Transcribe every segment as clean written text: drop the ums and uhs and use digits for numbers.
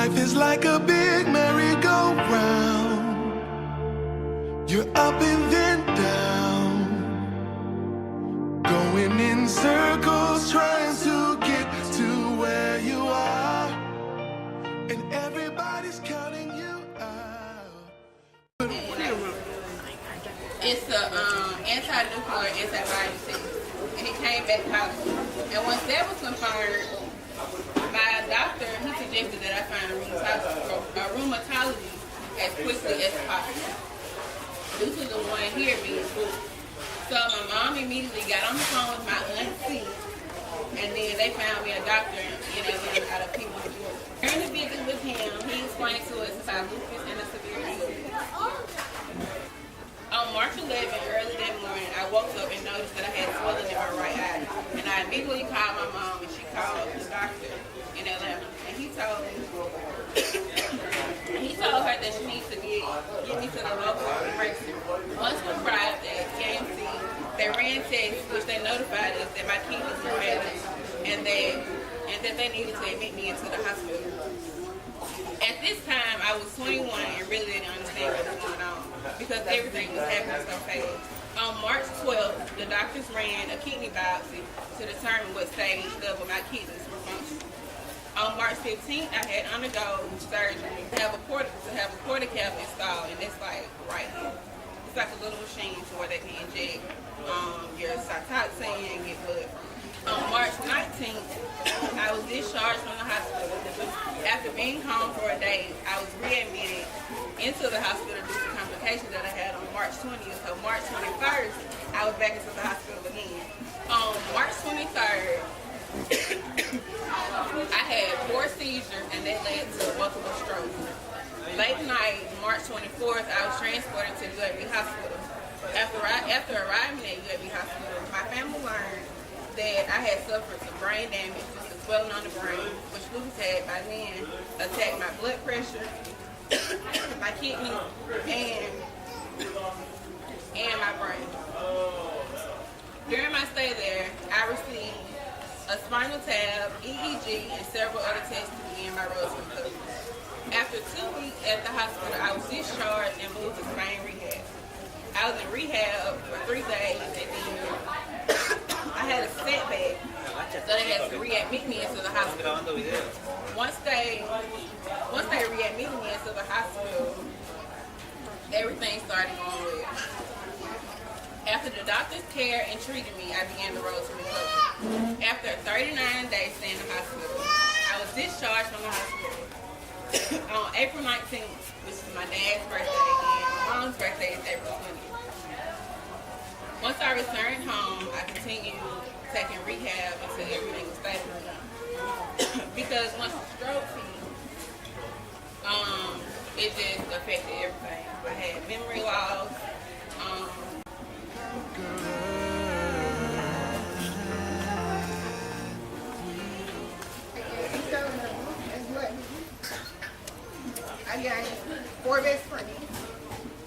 Life is like a big merry-go-round. You're up and then down, going in circles, trying to get to where you are, and everybody's counting you out. It's a anti-nuclear antibiotic, and it came back positive. And once that was confirmed, my doctor, he suggested that I find a rheumatologist as quickly as possible due to the one here being Puth. So my mom immediately got on the phone with my auntie, and then they found me a doctor in Atlanta out of people. During the visit with him, he explained to us about lupus and the severe illness. On March 11th, early that morning, I woke up and noticed that I had swelling in my right eye. And I immediately called my mom, and she called the doctor in Atlanta. And he told her that she needs to get me to the local emergency. Once we arrived at KMC, they ran tests, which they notified us that my kidneys were failing, and that they needed to admit me into the hospital. At this time, I was 21 and really didn't understand what was going on because everything was happening so fast. On March 12th, the doctors ran a kidney biopsy to determine what stage level my kidneys were functioning. On March 15th, I had undergone surgery to have a porta cap installed, and it's like right here. It's like a little machine to where they can inject your cytoxin and get blood from it. On March 19th, I was discharged from the hospital. After being home for a day, I was readmitted into the hospital due to complications that I had on March 20th. So March 21st, I was back into the hospital again. On March 23rd, I had 4 seizures, and that led to multiple strokes. Late night, March 24th, I was transported to UAB Hospital. After arriving at UAB Hospital, my family learned that I had suffered some brain damage, just a swelling on the brain, which Lupus had by then attacked my blood pressure, my kidneys, and my brain. During my stay there, I received a spinal tap, EEG, and several other tests to begin my road to recovery. After 2 weeks at the hospital, I was discharged and moved to Spain rehab. I was in rehab for 3 days, and then I had a setback, so they had to readmit me into the hospital. Once they readmitted me into the hospital, everything started going well. After the doctor's care and treated me, I began the road to recovery. After 39 days staying in the hospital, I was discharged from the hospital on April 19th, which is my dad's birthday, and my mom's birthday is April 20th. Once I returned home, I continued taking rehab until everything was stable. Because once the stroke hit, it just affected everything. I had memory loss. I got 4 best friends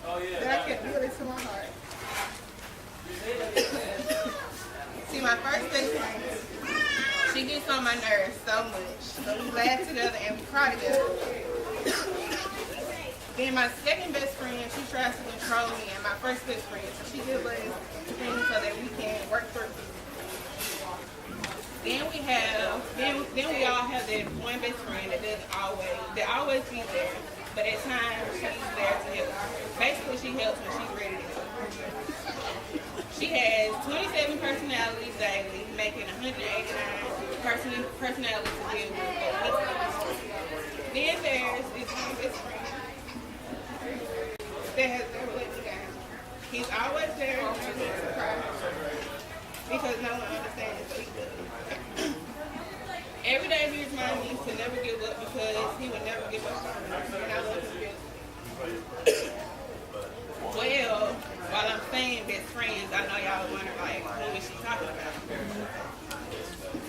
that I kept really to my heart. See, my first best friend, she gets on my nerves so much. So we laugh together and we cry together. Then my second best friend, she tries to control me, and my first best friend, so she gives us things so that we can work through. Then we all have that one best friend that always be there, but at times she's there to help. Basically, she helps when she's ready to help. She has 27 personalities daily, making 189 personalities to deal with. Then there's this one best friend that has never let me down. He's always there when I need to cry because no one understands what he does. Every day he reminds me to never give up because he would never give up on me, and I love him dearly. Well, while I'm saying best friends, I know y'all wonder like, who is she talking about?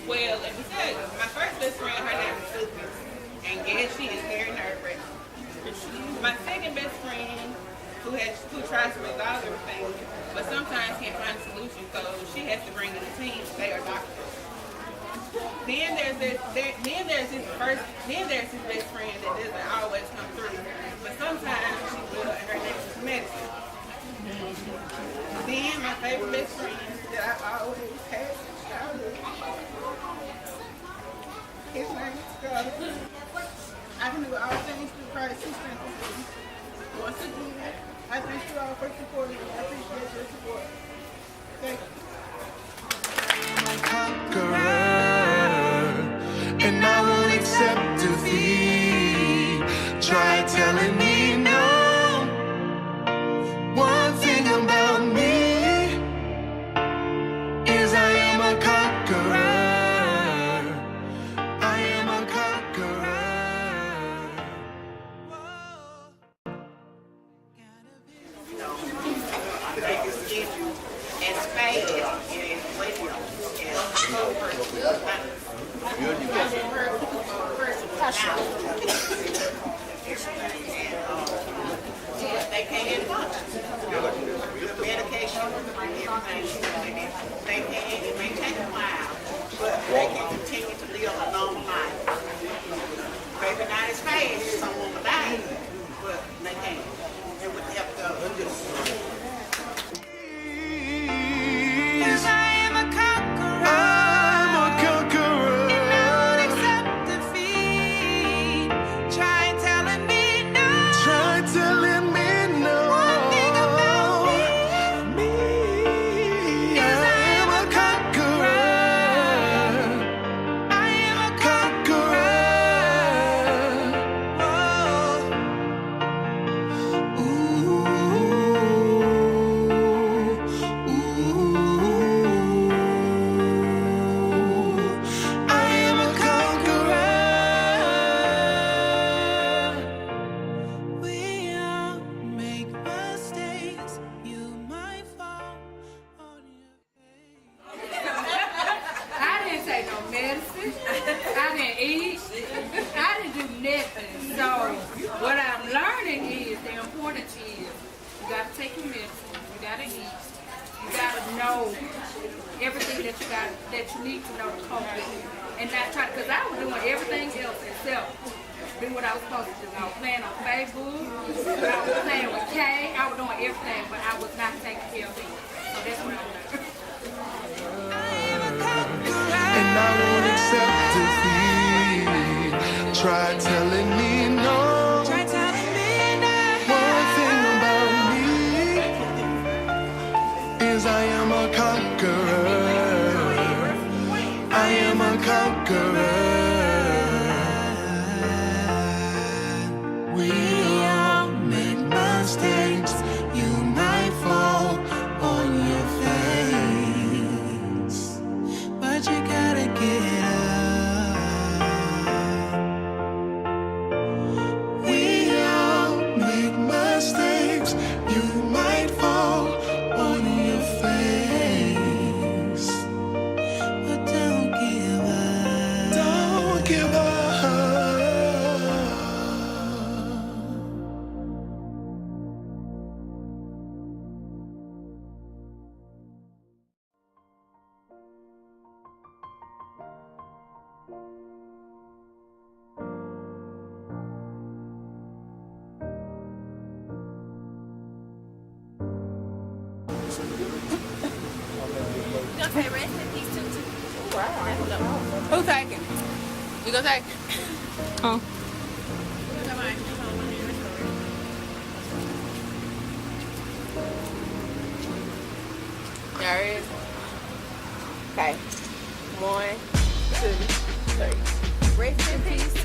Well, let me tell you, my first best friend, her name is Lupus, and yes, she is very nerve-wracking. My second best friend, who tries to resolve everything, but sometimes can't find a solution, so she has to bring in a team. They are doctors. Then there's his best friend that I can do all things through Christ who strengthens me. Once again, I thank you all for supporting me. I appreciate your support. Thank you. Conqueror, and I won't accept defeat. Try telling me no. One thing about me is I am a conqueror. I am a conqueror. And spades and radio and they can't function. Medication, everything. They can, it may take a while, but they can continue to live a long life. Maybe not as fast as someone would die, but they can. And with the help of God. I didn't eat. I didn't do nothing. So what I'm learning is the importance is you got to take your medicine. You got to eat. You got to know everything that you need to know to cope with, and not try. Because I was doing everything else except do what I was supposed to do. I was playing on Facebook. I was playing with Kay. I was doing everything, but I was not taking care of me. So that's what I learned. And I won't accept defeat. Try telling me no. Try telling me no. One thing about me is I am a conqueror. I am a conqueror. We all make mistakes. You might fall on your face, but you gotta get up. We all make mistakes. You might fall on your face, but don't give up. Don't give up. Okay, rest in peace too. Who's taking? You gonna take? Oh. Y'all ready? Okay. 1, 2, 3. Rest in peace.